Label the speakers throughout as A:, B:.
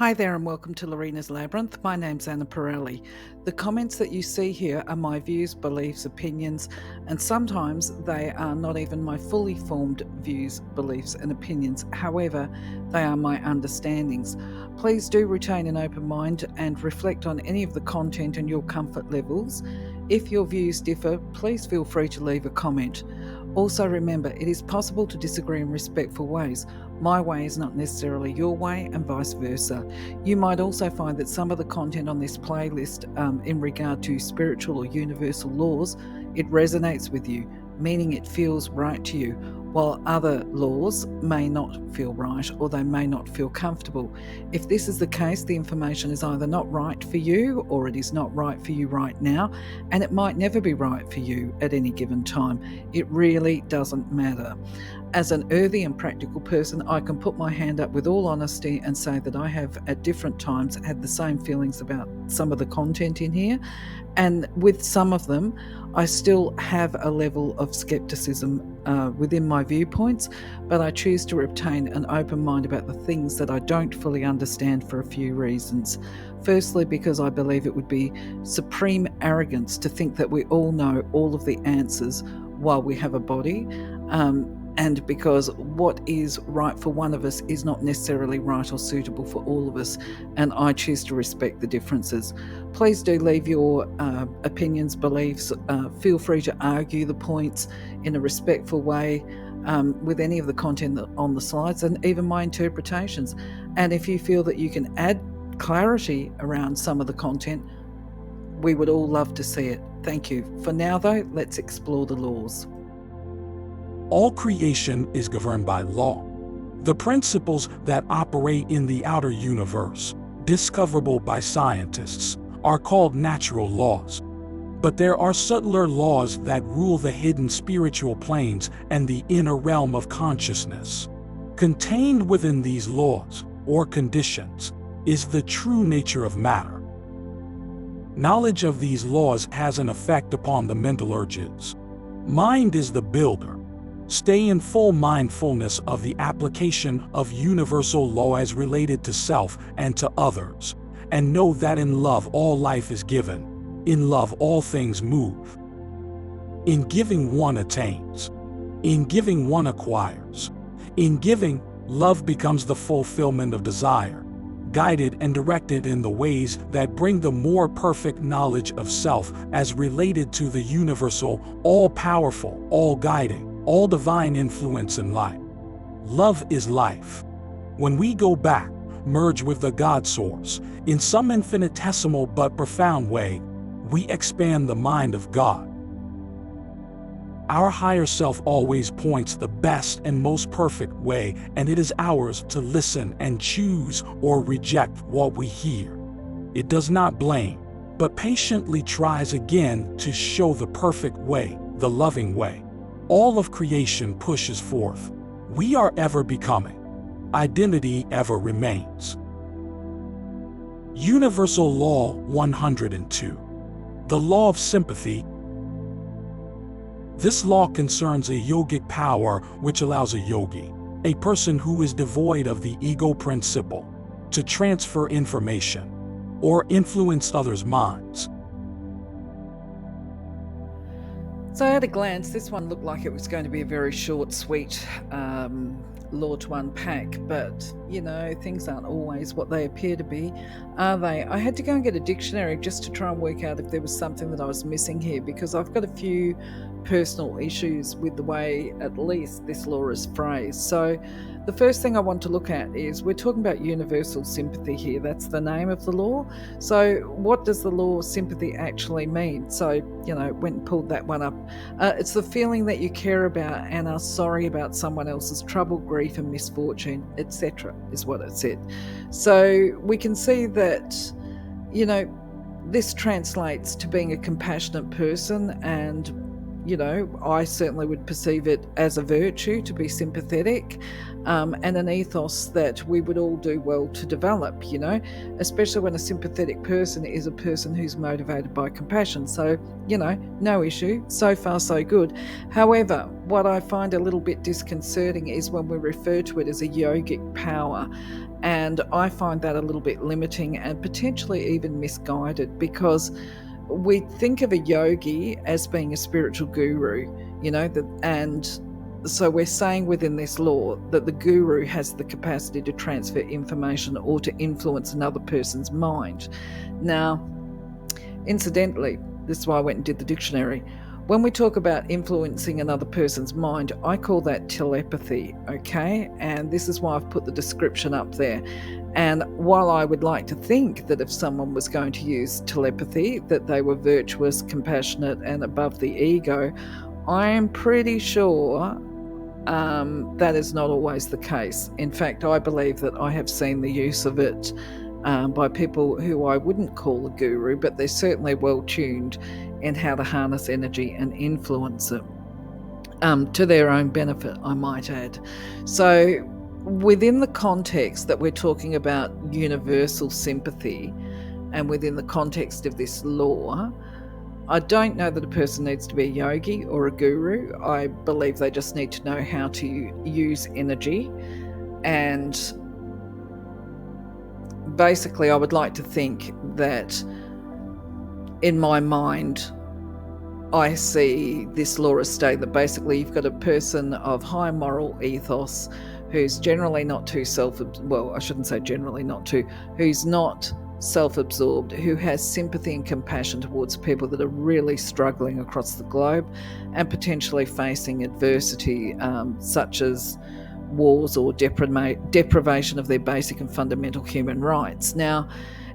A: Hi there and welcome to Lorena's Labyrinth. My name's Anna Pirelli. The comments that you see here are my views, beliefs, opinions, and sometimes they are not even my fully formed views, beliefs, and opinions. However, they are my understandings. Please do retain an open mind and reflect on any of the content and your comfort levels. If your views differ, please feel free to leave a comment. Also remember, it is possible to disagree in respectful ways. My way is not necessarily your way and vice versa. You might also find that some of the content on this playlist in regard to spiritual or universal laws, it resonates with you, meaning it feels right to you, while other laws may not feel right or they may not feel comfortable. If this is the case, the information is either not right for you or it is not right for you right now, and it might never be right for you at any given time. It really doesn't matter. As an earthy and practical person, I can put my hand up with all honesty and say that I have at different times had the same feelings about some of the content in here. And with some of them, I still have a level of skepticism within my viewpoints, but I choose to retain an open mind about the things that I don't fully understand for a few reasons. Firstly, because I believe it would be supreme arrogance to think that we all know all of the answers while we have a body. And because what is right for one of us is not necessarily right or suitable for all of us, and I choose to respect the differences. Please do leave your opinions, beliefs. Feel free to argue the points in a respectful way with any of the content on the slides and even my interpretations. And if you feel that you can add clarity around some of the content, we would all love to see it. Thank you. For now, though, let's explore the laws.
B: All creation is governed by law. The principles that operate in the outer universe, discoverable by scientists, are called natural laws. But there are subtler laws that rule the hidden spiritual planes and the inner realm of consciousness. Contained within these laws, or conditions, is the true nature of matter. Knowledge of these laws has an effect upon the mental urges. Mind is the builder. Stay in full mindfulness of the application of universal law as related to self and to others, and know that in love all life is given, in love all things move. In giving one attains, in giving one acquires, in giving, love becomes the fulfillment of desire, guided and directed in the ways that bring the more perfect knowledge of self as related to the universal, all-powerful, all-guiding, all divine influence in life. Love is life. When we go back, merge with the God source, in some infinitesimal but profound way, we expand the mind of God. Our higher self always points the best and most perfect way, and it is ours to listen and choose or reject what we hear. It does not blame, but patiently tries again to show the perfect way, the loving way. All of creation pushes forth. We are ever becoming. Identity ever remains. Universal Law 102. The Law of Sympathy. This law concerns a yogic power which allows a yogi, a person who is devoid of the ego principle, to transfer information or influence others' minds.
A: So at a glance, this one looked like it was going to be a very short, sweet law to unpack, but you know, things aren't always what they appear to be, are they? I had to go and get a dictionary just to try and work out if there was something that I was missing here, because I've got a few personal issues with the way at least this law is phrased. So the first thing I want to look at is we're talking about universal sympathy here. That's the name of the law. So what does the law of sympathy actually mean? So, you know, went and pulled that one up. It's the feeling that you care about and are sorry about someone else's trouble, grief and misfortune, etc. is what it said. So we can see that, you know, this translates to being a compassionate person and I certainly would perceive it as a virtue to be sympathetic, and an ethos that we would all do well to develop, especially when a sympathetic person is a person who's motivated by compassion. So, no issue. So far, so good. However, what I find a little bit disconcerting is when we refer to it as a yogic power. And I find that a little bit limiting and potentially even misguided, because we think of a yogi as being a spiritual guru, and so we're saying within this law that the guru has the capacity to transfer information or to influence another person's mind. Now, incidentally, this is why I went and did the dictionary. When we talk about influencing another person's mind, I call that telepathy, okay? And this is why I've put the description up there. And while I would like to think that if someone was going to use telepathy, that they were virtuous, compassionate, and above the ego, I am pretty sure that is not always the case. In fact, I believe that I have seen the use of it by people who I wouldn't call a guru, but they're certainly well tuned in how to harness energy and influence it to their own benefit, I might add. So within the context that we're talking about universal sympathy, and within the context of this law, I don't know that a person needs to be a yogi or a guru. I believe they just need to know how to use energy. And basically, I would like to think that in my mind, I see this law as stating that basically you've got a person of high moral ethos who's generally not too who's not self-absorbed, who has sympathy and compassion towards people that are really struggling across the globe and potentially facing adversity, such as wars or deprivation of their basic and fundamental human rights. Now,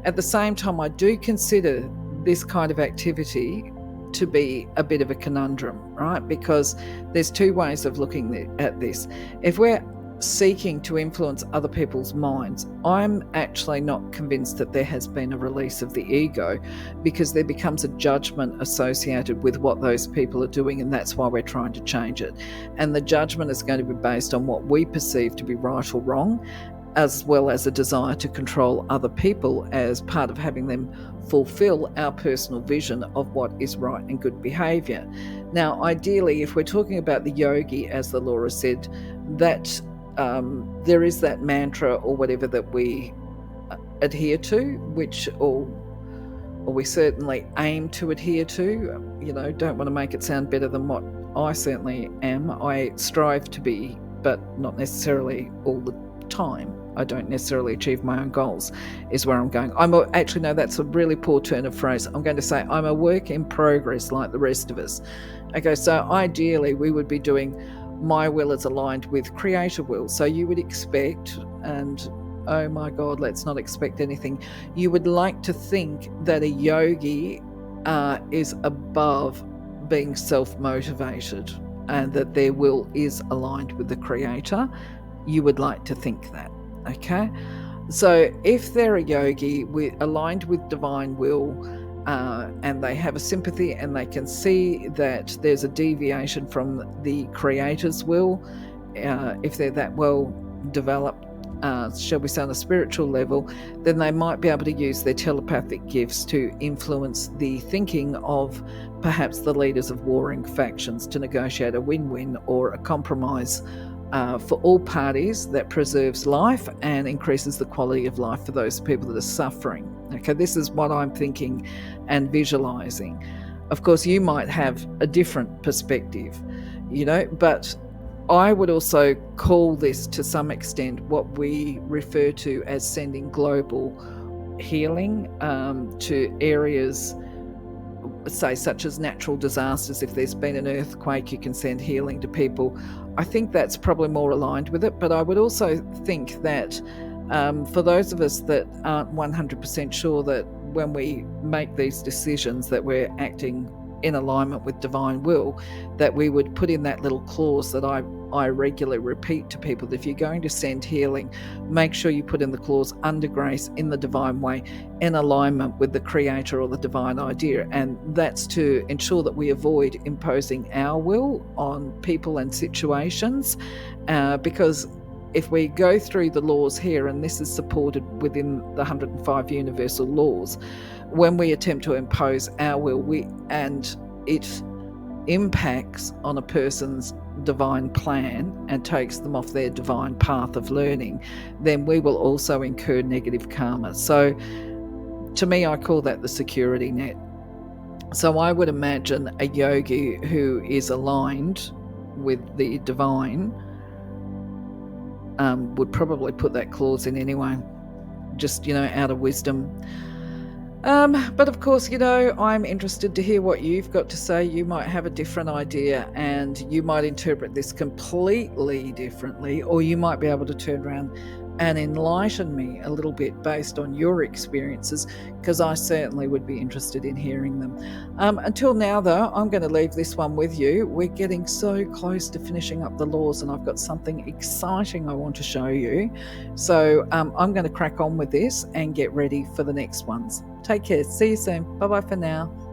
A: at the same time, I do consider this kind of activity to be a bit of a conundrum, right? Because there's two ways of looking at this. If we're seeking to influence other people's minds, I'm actually not convinced that there has been a release of the ego, because there becomes a judgment associated with what those people are doing, and that's why we're trying to change it. And the judgment is going to be based on what we perceive to be right or wrong, as well as a desire to control other people as part of having them fulfill our personal vision of what is right and good behaviour. Now, ideally, if we're talking about the yogi, as the law has said, that there is that mantra or whatever that we adhere to, or we certainly aim to adhere to. Don't want to make it sound better than what I certainly am. I strive to be, but not necessarily all the time. I don't necessarily achieve my own goals, is where I'm going. Actually, no, that's a really poor turn of phrase. I'm going to say I'm a work in progress like the rest of us. Okay, so ideally we would be doing my will is aligned with creator will. So you would expect, and oh my God, let's not expect anything. You would like to think that a yogi is above being self-motivated and that their will is aligned with the creator. You would like to think that, okay? So if they're a yogi aligned with divine will, and they have a sympathy and they can see that there's a deviation from the creator's will, if they're that well developed, shall we say on a spiritual level, then they might be able to use their telepathic gifts to influence the thinking of perhaps the leaders of warring factions to negotiate a win-win or a compromise for all parties that preserves life and increases the quality of life for those people that are suffering. Okay, this is what I'm thinking and visualizing. Of course, you might have a different perspective, but I would also call this to some extent what we refer to as sending global healing to areas, say, such as natural disasters. If there's been an earthquake, you can send healing to people. I think that's probably more aligned with it, but I would also think that for those of us that aren't 100% sure that when we make these decisions that we're acting in alignment with divine will, that we would put in that little clause that I regularly repeat to people, that if you're going to send healing, make sure you put in the clause under grace in the divine way, in alignment with the creator or the divine idea. And that's to ensure that we avoid imposing our will on people and situations, because if we go through the laws here, and this is supported within the 105 universal laws, when we attempt to impose our will, and it impacts on a person's divine plan and takes them off their divine path of learning, then we will also incur negative karma. So to me, I call that the security net. So I would imagine a yogi who is aligned with the divine would probably put that clause in anyway, just, out of wisdom. But of course, I'm interested to hear what you've got to say. You might have a different idea and you might interpret this completely differently, or you might be able to turn around and enlighten me a little bit based on your experiences, because I certainly would be interested in hearing them. Until now, though, I'm going to leave this one with you. We're getting so close to finishing up the laws, and I've got something exciting I want to show you. So I'm going to crack on with this and get ready for the next ones. Take care. See you soon. Bye-bye for now.